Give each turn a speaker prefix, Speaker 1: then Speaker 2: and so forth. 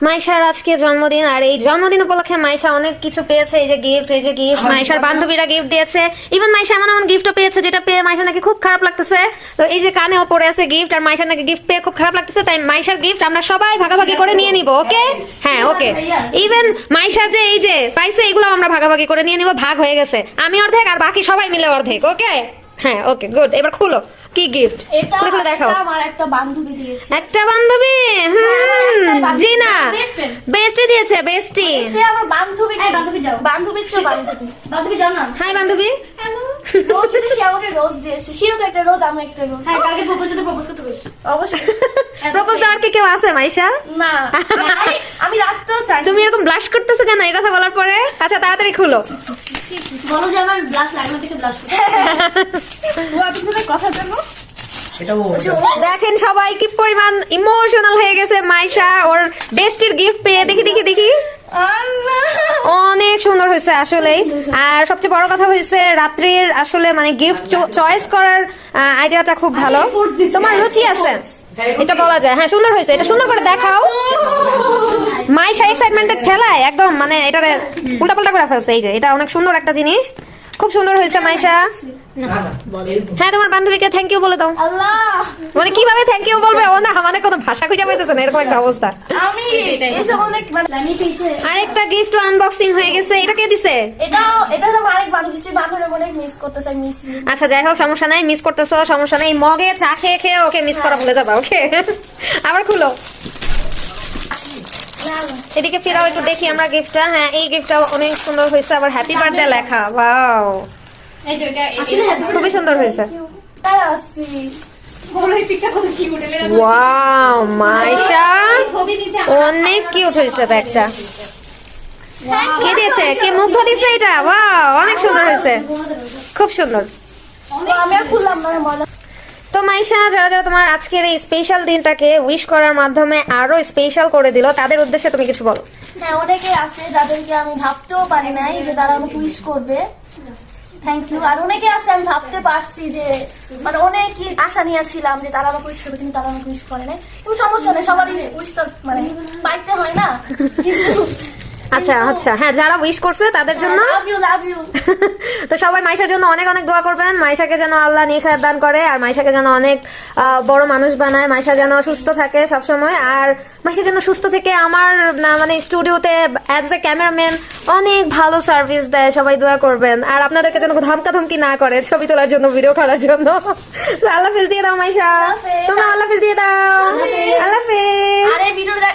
Speaker 1: মাইশার আজকে জন্মদিন, আর এই জন্মদিন উপলক্ষে মাইশা অনেক কিছু পেয়েছে। এই যে গিফট, মাইশার বান্ধবীরা গিফট দিয়েছে। ইভেন মাইশা এমন এমন গিফটও পেয়েছে যেটা পেয়ে মাইশার নাকি খুব খারাপ লাগতেছে। তো এই যে কানেও পড়ে আছে গিফট, আর মাইশার নাকি গিফট পেয়ে খুব খারাপ লাগতেছে। তাই মাইশার গিফট আমরা সবাই ভাগাভাগি করে নিয়ে নিব, ওকে? হ্যাঁ, ওকে। ইভেন মাইশা যে এই যে পাইছে, এগুলো আমরা ভাগাভাগি করে নিয়ে নিব। ভাগ হয়ে গেছে, আমি অর্ধেক আর বাকি সবাই মিলে অর্ধেক, ওকে? হ্যাঁ, ওকে, গুড। এবার খুলো কি গিফট, খুলে দেখাও।
Speaker 2: আমার একটা বান্ধবী দিয়েছে।
Speaker 1: একটা বান্ধবী? জি না, বেস্টি দিয়েছে, বেস্টি।
Speaker 2: সে আমার বান্ধবী। বান্ধবী যাও, বান্ধবীর চেয়ে বান্ধবী। বান্ধবী যাও না।
Speaker 1: হাই বান্ধবী।
Speaker 2: রোজ দিতে, সে আমাকে রোজ দিয়েছে। সেও তো একটা রোজ, আমি একটা রোজ। হ্যাঁ, কালকে প্রপোজ করতে বলছি। অবশ্যই।
Speaker 1: প্রপোজ দেওয়ার কি কেউ আছে মাইশা?
Speaker 2: না, আমি রাখতেও চাই।
Speaker 1: তুমি এরকম ব্লাশ করতেছো কেন এই কথা বলার পরে? আচ্ছা, তাড়াতাড়ি খুলো।
Speaker 2: বলো যে আমার ব্লাশ লাগবে, থেকে ব্লাশ করতে। ও আপনাদের কথা জানো?
Speaker 1: দেখেন সবাই কি পরিমাণ ইমোশনাল হয়ে গেছে মাইশা ওর বেস্টির গিফট পেয়ে। দেখি দেখি দেখি, অনেক সুন্দর হয়েছে আসলে। আর সবচেয়ে বড় কথা হয়েছে রাত্রির আসলে মানে গিফট চয়েস করার আইডিয়াটা খুব ভালো। তোমার রুচি আছে, এটা বলা যায়। হ্যাঁ, সুন্দর হয়েছে। এটা সুন্দর করে দেখাও। মাইশা এক্সাইটমেন্টের ঠেলায় একদম মানে এটা উল্টাপাল্টা করে ফেলছে। এই যে এটা অনেক সুন্দর একটা জিনিস, খুব সুন্দর হয়েছে মাইশা। হ্যাঁ, তোমার বান্ধবীকে থ্যাংক ইউ বলে দাও।
Speaker 2: আল্লাহ,
Speaker 1: মানে কিভাবে থ্যাংক ইউ বলবে ও না, মানে কোনো ভাষা খুঁজে পাইতেছে না, এরকম একটা অবস্থা।
Speaker 2: আমি এসব অনেক মানে পেয়েছে।
Speaker 1: আরেকটা গিফট আনবক্সিং হয়ে গেছে। এটা কে দিছে?
Speaker 2: এটা তো আরেক বান্ধবী, সে বান্ধবী অনেক মিস করতেছে, মিস।
Speaker 1: আচ্ছা, যাই হোক, সমস্যা নাই। মিস করতেছো, সমস্যা নেই। মগে চা খেয়ে খেয়ে ওকে মিস করা ভুলে যাবা, ওকে? আবার খুলো, এদিকে ফিরাও একটু দেখি আমরা গিফটটা। হ্যাঁ, এই গিফটটা অনেক সুন্দর হয়েছে, আবার হ্যাপি বার্থডে লেখা। ওয়াও, খুবই সুন্দর হয়েছে। ওয়াও মাইশা, অনেক কিউট হয়েছে ব্যাগটা। কে দিয়েছে? কে মুগ্ধ দিয়েছে এটা? ওয়াও, অনেক সুন্দর হয়েছে, খুব সুন্দর।
Speaker 2: আমি আর খুললাম না, বলো।
Speaker 1: তো মাইশা, যারা যারা তোমার আজকের এই স্পেশাল দিনটাকে উইশ করার মাধ্যমে আরো স্পেশাল করে দিল, তাদের উদ্দেশ্যে তুমি কিছু বলো।
Speaker 2: হ্যাঁ, অনেকে আছে যাদেরকে আমি ভাবতেও পারি নাই যে তারা আমাকে উইশ করবে। Thank you. আর অনেকে আছে আমি ভাবতে পারছি যে মানে অনেক আশা নিয়েছিলাম যে তারা আমাকে উইশ করবে, কিন্তু তারা আমাকে উইশ করে নাই। কিন্তু সমস্যা নেই, সবারই উইশ তো মানে পাইতে হয় না।
Speaker 1: আচ্ছা আচ্ছা, হ্যাঁ, যারা উইশ করছে তাদের জন্য
Speaker 2: লাভ ইউ।
Speaker 1: তো সবাই মাইশার জন্য অনেক অনেক দোয়া করবেন। মাইশাকে যেন আল্লাহ নেখায়াত দান করে, আর মাইশাকে যেন অনেক বড় মানুষ বানায়। মাইশা যেন সুস্থ থাকে সব সময়, আর মাইশা যেন সুস্থ থেকে আমার মানে স্টুডিওতে অ্যাজ এ ক্যামেরাম্যান অনেক ভালো সার্ভিস দেয়। সবাই দোয়া করবেন। আর আপনাদেরকে যেন ধমকাধমকি না করে ছবি তোলার জন্য, ভিডিও করার জন্য। আল্লাহ হাফেজ দিয়ে দাও মাইশা, তোমরা আল্লাহ হাফেজ দিয়ে দাও। আল্লাহ হাফেজ।
Speaker 2: আর এই ভিডিওটা